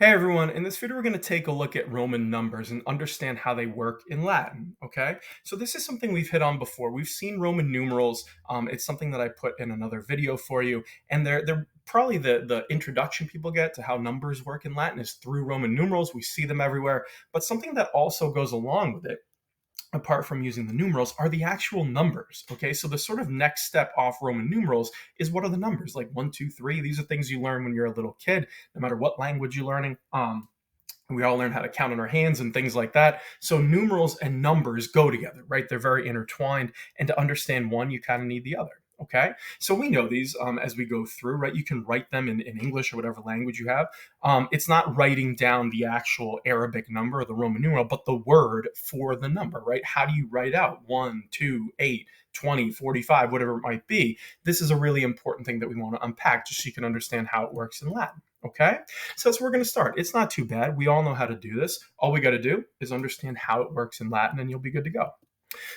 Hey everyone, in this video we're going to take a look at Roman numbers and understand how they work in Latin, okay? So this is something we've hit on before. We've seen Roman numerals. It's something that I put in another video for you, and they're probably the introduction people get to how numbers work in Latin is through Roman numerals. We see them everywhere, but something that also goes along with it, apart from using the numerals, are the actual numbers. Okay, so the sort of next step off Roman numerals is what are the numbers, like one, two, three. These are things you learn when you're a little kid, no matter what language you're learning. We all learn how to count on our hands and things like that. So numerals and numbers go together, right? They're very intertwined. And to understand one, you kind of need the other. Okay, so we know these as we go through, right? You can write them in English or whatever language you have. It's not writing down the actual Arabic number or the Roman numeral, but the word for the number, right? How do you write out 1, 2, 8, 20, 45, whatever it might be? This is a really important thing that we want to unpack just so you can understand how it works in Latin. Okay, so that's where we're going to start. It's not too bad. We all know how to do this. All we got to do is understand how it works in Latin, and you'll be good to go.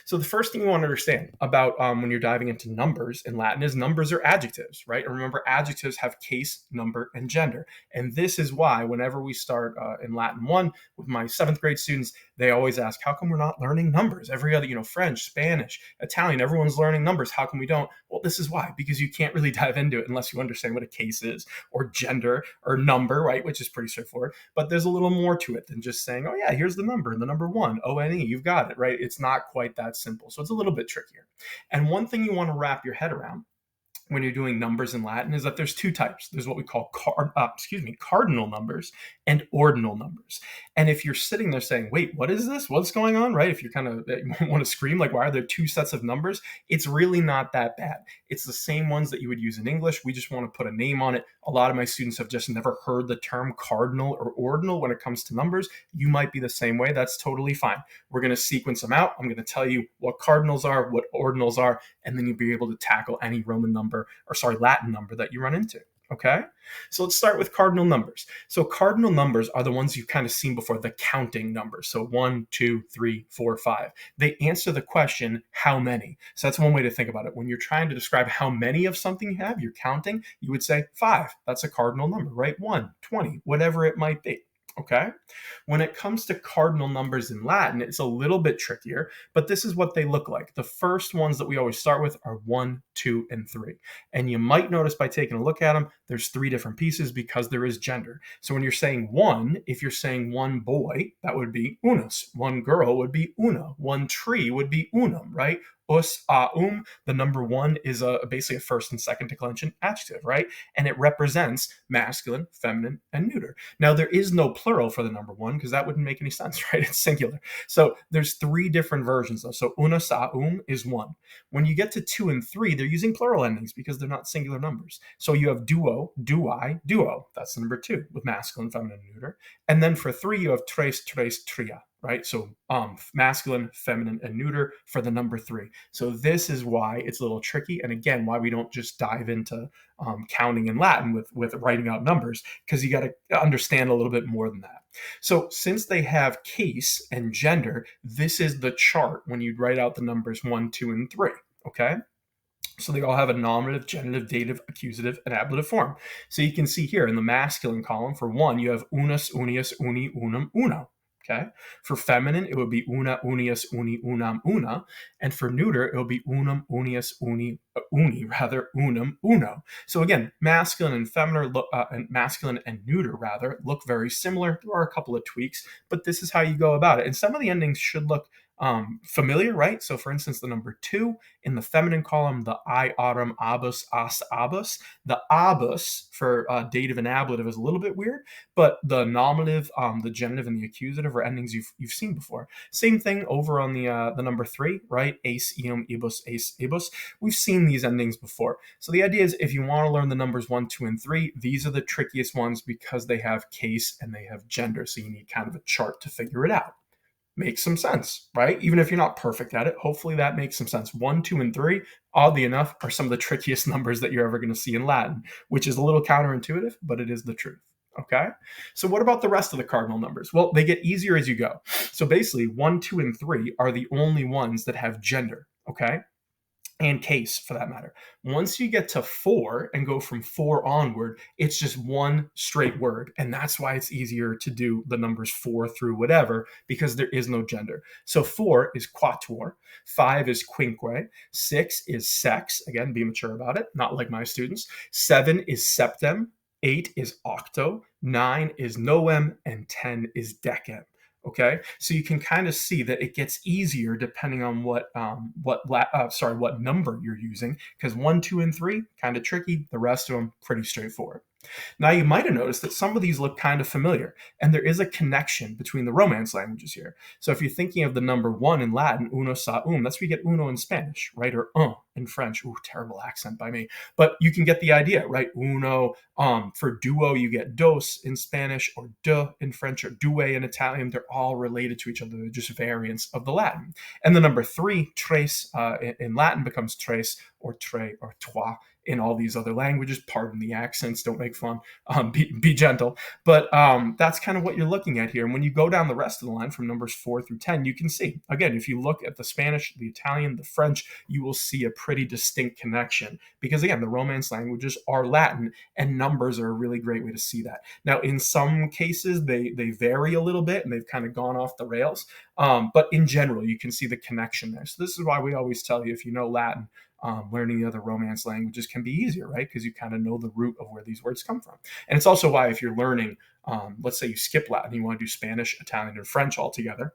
So the first thing you want to understand about when you're diving into numbers in Latin is numbers are adjectives, right? And remember, adjectives have case, number, and gender. And this is why whenever we start in Latin 1 with my 7th grade students, they always ask, how come we're not learning numbers? Every other, French, Spanish, Italian, everyone's learning numbers. How come we don't? Well, this is why, because you can't really dive into it unless you understand what a case is or gender or number, right? Which is pretty straightforward. But there's a little more to it than just saying, oh yeah, here's the number, the number 1, O-N-E, you've got it, right? It's not quite that simple. So it's a little bit trickier. And one thing you want to wrap your head around when you're doing numbers in Latin is that there's two types. There's what we call cardinal numbers and ordinal numbers. And if you're sitting there saying, wait, what is this? What's going on, right? If you're kind of you want to scream, like, why are there two sets of numbers? It's really not that bad. It's the same ones that you would use in English. We just want to put a name on it. A lot of my students have just never heard the term cardinal or ordinal when it comes to numbers. You might be the same way. That's totally fine. We're going to sequence them out. I'm going to tell you what cardinals are, what ordinals are, and then you'll be able to tackle any Latin number that you run into. Okay, so let's start with cardinal numbers. So cardinal numbers are the ones you've kind of seen before, the counting numbers. So 1, 2, 3, 4, 5. They answer the question, how many? So that's one way to think about it. When you're trying to describe how many of something you have, you're counting, you would say 5. That's a cardinal number, right? 1, 20, whatever it might be. Okay, when it comes to cardinal numbers in Latin, it's a little bit trickier, but this is what they look like. The first ones that we always start with are 1, 2, and 3. And you might notice by taking a look at them, there's 3 different pieces because there is gender. So when you're saying 1, if you're saying 1 boy, that would be unus. 1 girl would be una. 1 tree would be unum, right? Us, the number 1 is basically a first and second declension adjective, right? And it represents masculine, feminine, and neuter. Now, there is no plural for the number 1 because that wouldn't make any sense, right? It's singular. So there's 3 different versions though. So una, is 1. When you get to 2 and 3, they're using plural endings because they're not singular numbers. So you have duo, duai, duo. That's the number 2 with masculine, feminine, and neuter. And then for 3, you have tres, tres, tria. Right? So masculine, feminine, and neuter for the number 3. So this is why it's a little tricky. And again, why we don't just dive into counting in Latin with writing out numbers, because you got to understand a little bit more than that. So since they have case and gender, this is the chart when you write out the numbers 1, 2, and 3. Okay? So they all have a nominative, genitive, dative, accusative, and ablative form. So you can see here in the masculine column, for 1, you have unus, unius, uni, unum, uno. Okay. For feminine, it would be una, unius, uni, unam, una. And for neuter, it will be unum, unius, unum, uno. So again, masculine and neuter look very similar. There are a couple of tweaks, but this is how you go about it. And some of the endings should look familiar, right? So for instance, the number 2 in the feminine column, the I, autumn, abus, as, abus. The abus for dative and ablative is a little bit weird, but the nominative, the genitive, and the accusative are endings you've seen before. Same thing over on the number 3, right? Ace, eum, ibus, ace, ibus. We've seen these endings before. So the idea is if you want to learn the numbers 1, 2, and 3, these are the trickiest ones because they have case and they have gender. So you need kind of a chart to figure it out. Makes some sense, right? Even if you're not perfect at it, hopefully that makes some sense. 1, 2, and 3, oddly enough, are some of the trickiest numbers that you're ever going to see in Latin, which is a little counterintuitive, but it is the truth. Okay, so what about the rest of the cardinal numbers? Well, they get easier as you go. So basically 1, 2, and 3 are the only ones that have gender. Okay, and case for that matter. Once you get to 4 and go from 4 onward, it's just one straight word. And that's why it's easier to do the numbers 4 through whatever, because there is no gender. So 4 is quatuor, 5 is quinque, 6 is sex. Again, be mature about it, not like my students. 7 is septem, 8 is octo, 9 is noem, and 10 is decem. Okay, so you can kind of see that it gets easier depending on what number you're using, because 1, 2, and 3 kind of tricky. The rest of them pretty straightforward. Now, you might have noticed that some of these look kind of familiar, and there is a connection between the Romance languages here. So if you're thinking of the number 1 in Latin, uno sa that's where you get uno in Spanish, right? Or in French. Ooh, terrible accent by me. But you can get the idea, right? Uno. For duo, you get dos in Spanish, or de in French, or due in Italian. They're all related to each other. They're just variants of the Latin. And the number 3, tres, in Latin becomes tres, or tre, or trois in all these other languages. Pardon the accents, don't make fun, be gentle. But that's kind of what you're looking at here. And when you go down the rest of the line from numbers 4 through 10, you can see, again, if you look at the Spanish, the Italian, the French, you will see a pretty distinct connection, because again, the Romance languages are Latin, and numbers are a really great way to see that. Now, in some cases, they vary a little bit, and they've kind of gone off the rails. But in general, you can see the connection there. So this is why we always tell you, if you know Latin, learning the other Romance languages can be easier, right? Because you kind of know the root of where these words come from. And it's also why, if you're learning, let's say you skip Latin, you want to do Spanish, Italian, and French all together,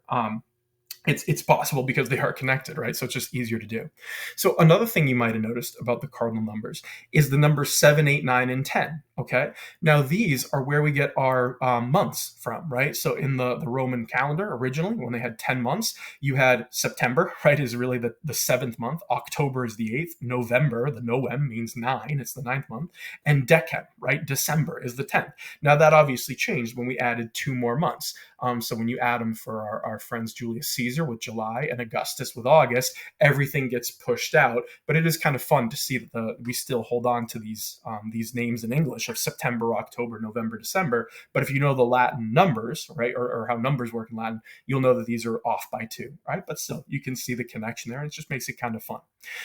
it's possible, because they are connected, right? So it's just easier to do. So another thing you might have noticed about the cardinal numbers is the numbers 7, 8, 9, and 10. Okay, now these are where we get our months from, right? So in the Roman calendar, originally, when they had 10 months, you had September, right, is really the 7th month. October is the 8th. November, the noem, means 9. It's the 9th month. And decem, right, December is the 10th. Now that obviously changed when we added 2 more months. So when you add them for our friends Julius Caesar with July and Augustus with August, everything gets pushed out. But it is kind of fun to see that we still hold on to these names in English of September, October, November, December. But if you know the Latin numbers, right, or how numbers work in Latin, you'll know that these are off by 2, right? But still, you can see the connection there, and it just makes it kind of fun.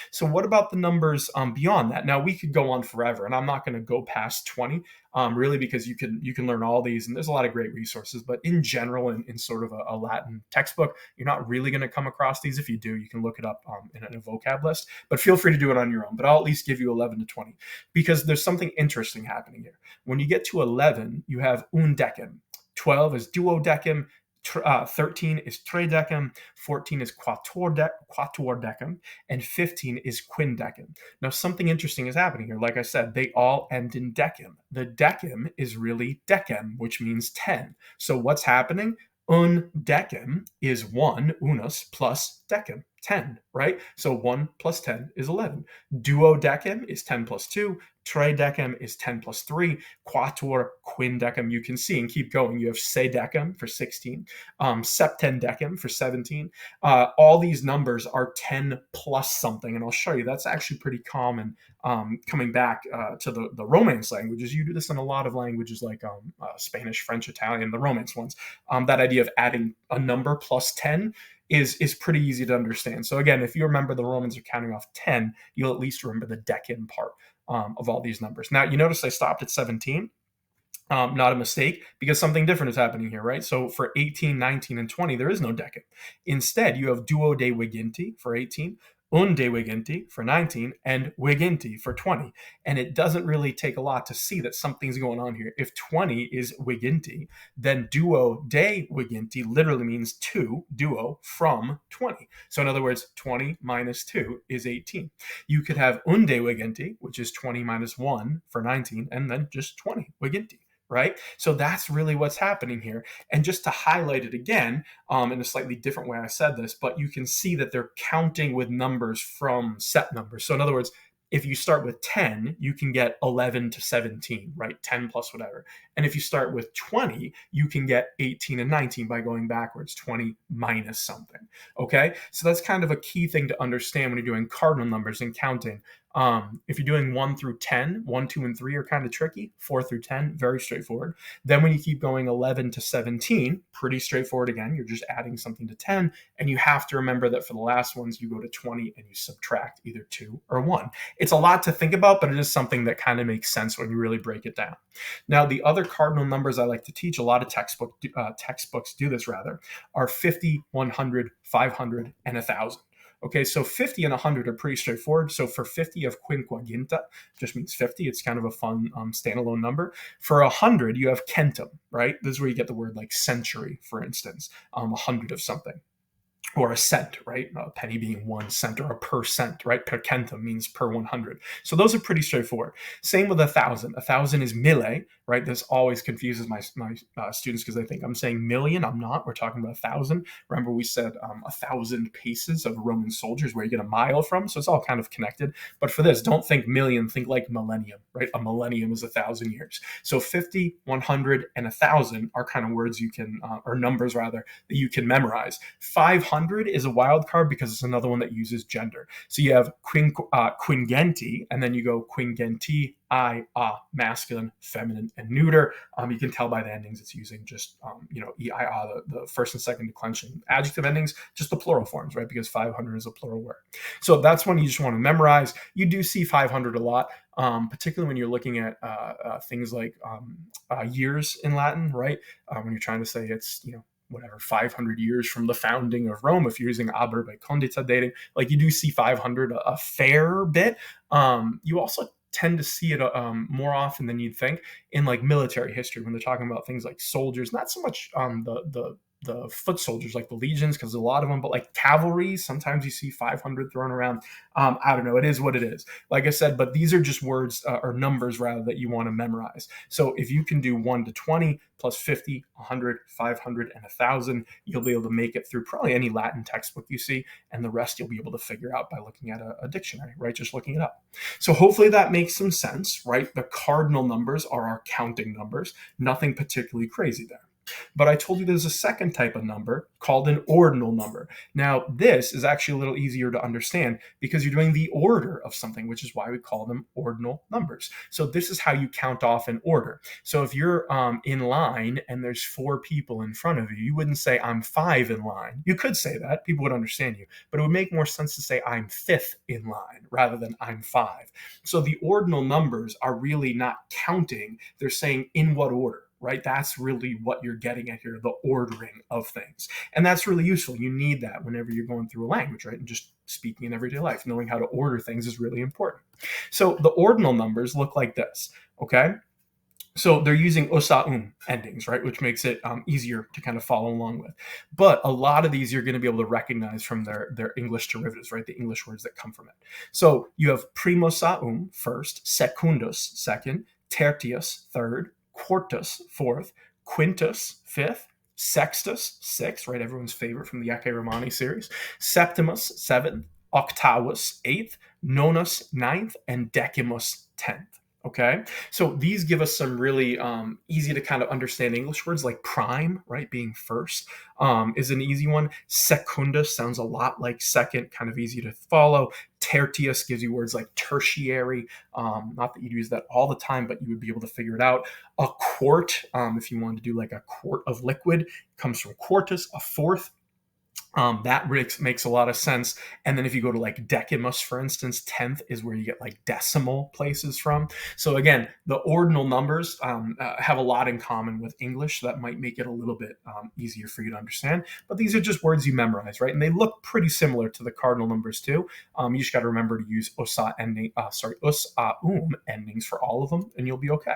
So what about the numbers beyond that? Now, we could go on forever, and I'm not going to go past 20, really, because you can learn all these, and there's a lot of great resources. But in general, in sort of a Latin textbook, you're not really going to come across these. If you do, you can look it up in a vocab list, but feel free to do it on your own. But I'll at least give you 11 to 20, because there's something interesting happening here. When you get to 11, you have undecem. 12 is duodecem. 13 is tridecem, 14 is quatuordecem, and 15 is quindecem. Now, something interesting is happening here. Like I said, they all end in decem. The decem is really decem, which means 10. So what's happening? Undecem is 1, unus, plus decem, 10, right? So 1 plus 10 is 11. Duodecem is 10 plus 2. Tridecem is 10 plus 3. Quatuor, quindecem, you can see, and keep going. You have sedecem for 16, septendecem for 17. All these numbers are 10 plus something, and I'll show you. That's actually pretty common coming back to the Romance languages. You do this in a lot of languages like Spanish, French, Italian, the Romance ones. That idea of adding a number plus 10 is pretty easy to understand. So again, if you remember the Romans are counting off 10, you'll at least remember the decem part of all these numbers. Now, you notice I stopped at 17. Not a mistake, because something different is happening here, right? So for 18, 19, and 20, there is no decem. Instead, you have duodewiginti for 18, undewiginti for 19, and wiginti for 20. And it doesn't really take a lot to see that something's going on here. If 20 is wiginti, then duodewiginti literally means 2, duo, from 20. So in other words, 20 minus 2 is 18. You could have undewiginti, which is 20 minus 1 for 19, and then just 20 wiginti. Right? So that's really what's happening here. And just to highlight it again, in a slightly different way I said this, but you can see that they're counting with numbers from set numbers. So in other words, if you start with 10, you can get 11 to 17, right? 10 plus whatever. And if you start with 20, you can get 18 and 19 by going backwards, 20 minus something. Okay, so that's kind of a key thing to understand when you're doing cardinal numbers and counting. If you're doing 1 through 10, 1, 2, and 3 are kind of tricky. 4 through 10, very straightforward. Then when you keep going 11 to 17, pretty straightforward again. You're just adding something to 10. And you have to remember that for the last ones, you go to 20 and you subtract either 2 or 1. It's a lot to think about, but it is something that kind of makes sense when you really break it down. Now, the other cardinal numbers I like to teach, a lot of textbooks do this rather, are 50, 100, 500, and 1,000. Okay, so 50 and 100 are pretty straightforward. So for 50, you have quinquaginta, just means 50. It's kind of a fun standalone number. For 100, you have centum, right? This is where you get the word like century, for instance, 100 of something. Or a cent, right? A penny being 1 cent, or a per cent, right? Per centum means per 100. So those are pretty straightforward. Same with 1,000. 1,000 is mille, right? This always confuses my students because they think I'm saying million. I'm not. We're talking about 1,000. Remember, we said 1,000 paces of Roman soldiers, where you get a mile from. So it's all kind of connected. But for this, don't think million. Think like millennium, right? A millennium is 1,000 years. So 50, 100, and 1,000 are kind of words you can, or numbers rather, that you can memorize. 500 is a wild card because it's another one that uses gender. So you have quingenti, and then you go quingenti, I, masculine, feminine, and neuter. You can tell by the endings it's using just, E, I, the first and second declension. Adjective endings, just the plural forms, right? Because 500 is a plural word. So that's one you just want to memorize. You do see 500 a lot, particularly when you're looking at things like years in Latin, right? When you're trying to say it's, whatever, 500 years from the founding of Rome, if you're using aber by condita dating, like you do see 500 a fair bit. You also tend to see it more often than you'd think in like military history when they're talking about things like soldiers, not so much the foot soldiers like the legions, because a lot of them, but like cavalry, sometimes you see 500 thrown around. I don't know, it is what it is, like I said, but these are just words or numbers rather that you want to memorize. So if you can do 1 to 20 plus 50, 100, 500, and 1,000, you'll be able to make it through probably any Latin textbook you see, and the rest you'll be able to figure out by looking at a dictionary, right? Just looking it up. So hopefully that makes some sense, right? The cardinal numbers are our counting numbers, nothing particularly crazy there. But I told you there's a second type of number called an ordinal number. Now, this is actually a little easier to understand because you're doing the order of something, which is why we call them ordinal numbers. So this is how you count off in order. So if you're in line and there's 4 people in front of you, you wouldn't say I'm 5 in line. You could say that, people would understand you, but it would make more sense to say I'm 5th in line rather than I'm 5. So the ordinal numbers are really not counting, they're saying in what order. Right? That's really what you're getting at here, the ordering of things. And that's really useful. You need that whenever you're going through a language, right? And just speaking in everyday life, knowing how to order things is really important. So the ordinal numbers look like this, okay? So they're using osa endings, right? Which makes it easier to kind of follow along with. But a lot of these you're going to be able to recognize from their English derivatives, right? The English words that come from it. So you have primosa first, secundus second, tertius third, quartus, 4th, quintus, 5th, sextus, 6th, right? Everyone's favorite from the Ecce Romani series, septimus, 7th, octavus, 8th, nonus, 9th, and decimus, 10th. Okay, so these give us some really easy to kind of understand English words like prime, right? Being first is an easy one. Secundus sounds a lot like second, kind of easy to follow. Tertius gives you words like tertiary. Not that you'd use that all the time, but you would be able to figure it out. A quart, if you wanted to do like a quart of liquid, comes from quartus. A 4th. That makes a lot of sense. And then if you go to like decimus, for instance, 10th is where you get like decimal places from. So again, the ordinal numbers have a lot in common with English. So that might make it a little bit easier for you to understand. But these are just words you memorize, right? And they look pretty similar to the cardinal numbers too. You just got to remember to use endings for all of them, and you'll be okay.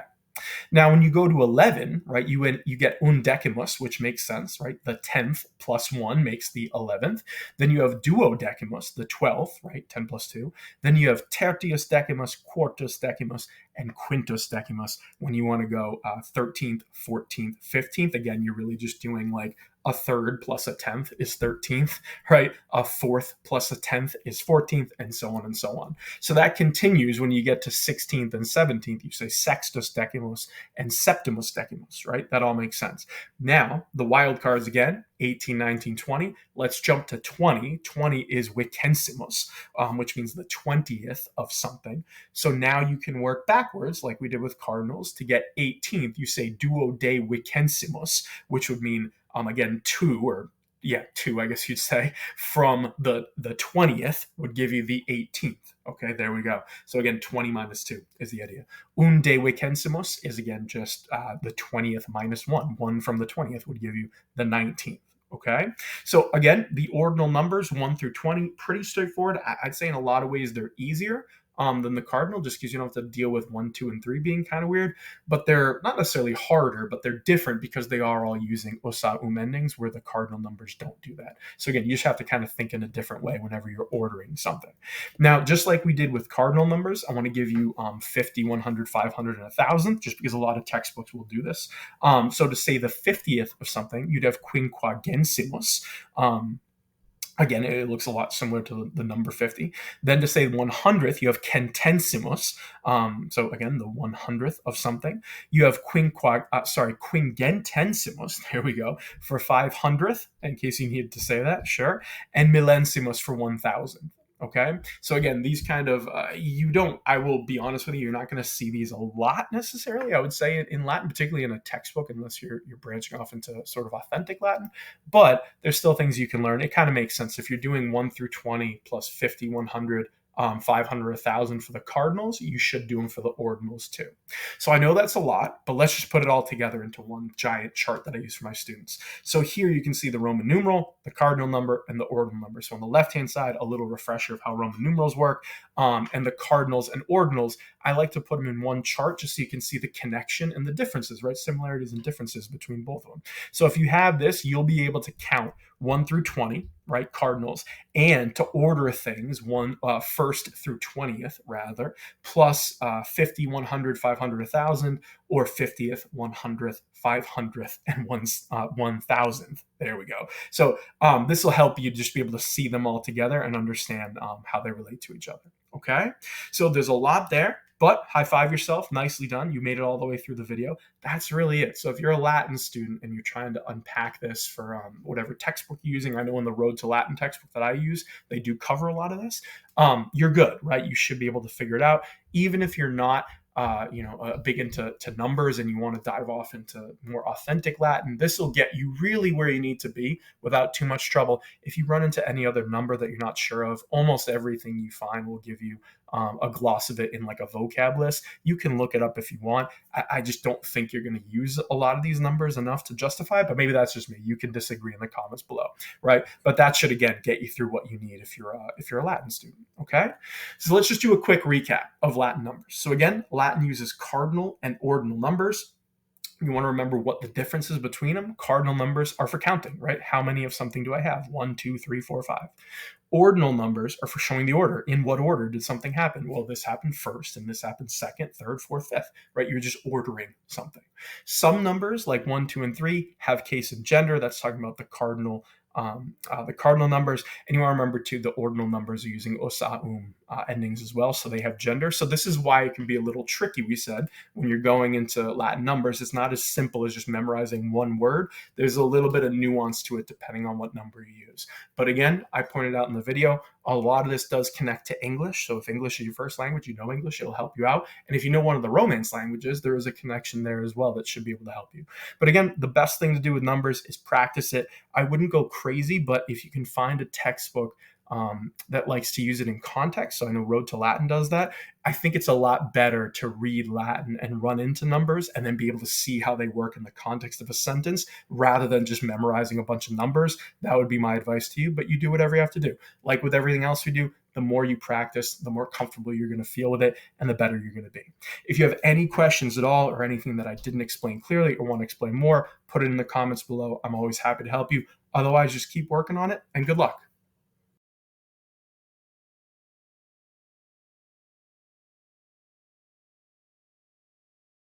Now, when you go to 11, right, you get undecimus, which makes sense, right? The 10th plus 1 makes the 11th. Then you have duodecimus, the 12th, right? 10 plus 2. Then you have tertius decimus, quartus decimus, and quintus decimus when you want to go 13th, 14th, 15th. Again, you're really just doing like a third plus a tenth is 13th, right? A fourth plus a tenth is 14th, and so on and so on. So that continues when you get to 16th and 17th. You say sextus decimus and septimus decimus, right? That all makes sense. Now, the wild cards again, 18, 19, 20. Let's jump to 20. 20 is vicesimus, which means the 20th of something. So now you can work backwards, like we did with cardinals, to get 18th. You say duodecimosimus, which would mean, again, two, I guess you'd say, from the 20th would give you the 18th. Okay, there we go. So again, 20 minus 2 is the idea. Undecimosimus is again just the 20th minus 1. 1 from the 20th would give you the 19th. Okay, so again, the ordinal numbers 1 through 20, pretty straightforward. I'd say in a lot of ways they're easier than the cardinal, just because you don't have to deal with 1, 2, and 3 being kind of weird. But they're not necessarily harder, but they're different because they are all using osa endings, where the cardinal numbers don't do that. So again, you just have to kind of think in a different way whenever you're ordering something. Now, just like we did with cardinal numbers, I want to give you 50, 100, 500, and 1,000, just because a lot of textbooks will do this. So to say the 50th of something, you'd have quinquagesimus. Again, it looks a lot similar to the number 50. Then to say 100th, you have centesimus. So again, the 100th of something. You have quingentesimus. There we go. For 500th, in case you needed to say that, sure. And millensimus for 1,000. Okay, so again, these kind of, I will be honest with you, you're not going to see these a lot necessarily, I would say, in Latin, particularly in a textbook, unless you're branching off into sort of authentic Latin. But there's still things you can learn. It kind of makes sense. If you're doing 1 through 20 plus 50, 100, 500, 1,000 for the cardinals, you should do them for the ordinals too. So I know that's a lot, but let's just put it all together into one giant chart that I use for my students. So here you can see the Roman numeral, the cardinal number, and the ordinal number. So on the left-hand side, a little refresher of how Roman numerals work, and the cardinals and ordinals, I like to put them in one chart just so you can see the connection and the differences, right? Similarities and differences between both of them. So if you have this, you'll be able to count 1 through 20, right, cardinals, and to order things first through 20th, rather, plus 50, 100, 500, 1,000, or 50th, 100th, 500th, and 1,000th. There we go. So this will help you just be able to see them all together and understand how they relate to each other. Okay, so there's a lot there. But high five yourself. Nicely done. You made it all the way through the video. That's really it. So if you're a Latin student and you're trying to unpack this for whatever textbook you're using, I know in the Road to Latin textbook that I use, they do cover a lot of this. You're good, right? You should be able to figure it out. Even if you're not big into numbers and you want to dive off into more authentic Latin, this will get you really where you need to be without too much trouble. If you run into any other number that you're not sure of, almost everything you find will give you a gloss of it in like a vocab list. You can look it up if you want. I just don't think you're going to use a lot of these numbers enough to justify it, but maybe that's just me. You can disagree in the comments below, right? But that should, again, get you through what you need if you're a Latin student, okay? So let's just do a quick recap of Latin numbers. So again, Latin uses cardinal and ordinal numbers. You want to remember what the difference is between them. Cardinal numbers are for counting, right? How many of something do I have? 1, 2, 3, 4, 5. Ordinal numbers are for showing the order. In what order did something happen? Well, this happened first, and this happened second, third, fourth, fifth, right? You're just ordering something. Some numbers, like 1, 2, and 3, have case and gender. That's talking about the cardinal numbers. And you want to remember too, the ordinal numbers are using osa endings as well, so they have gender. So this is why it can be a little tricky, we said, when you're going into Latin numbers. It's not as simple as just memorizing one word. There's a little bit of nuance to it depending on what number you use. But again, I pointed out in the video, a lot of this does connect to English. So if English is your first language, you know English, it'll help you out. And if you know one of the Romance languages, there is a connection there as well that should be able to help you. But again, the best thing to do with numbers is practice it. I wouldn't go crazy, but if you can find a textbook that likes to use it in context, so I know Road to Latin does that, I think it's a lot better to read Latin and run into numbers and then be able to see how they work in the context of a sentence rather than just memorizing a bunch of numbers. That would be my advice to you, but you do whatever you have to do. Like with everything else we do, the more you practice, the more comfortable you're going to feel with it and the better you're going to be. If you have any questions at all or anything that I didn't explain clearly or want to explain more, put it in the comments below. I'm always happy to help you. Otherwise, just keep working on it and good luck.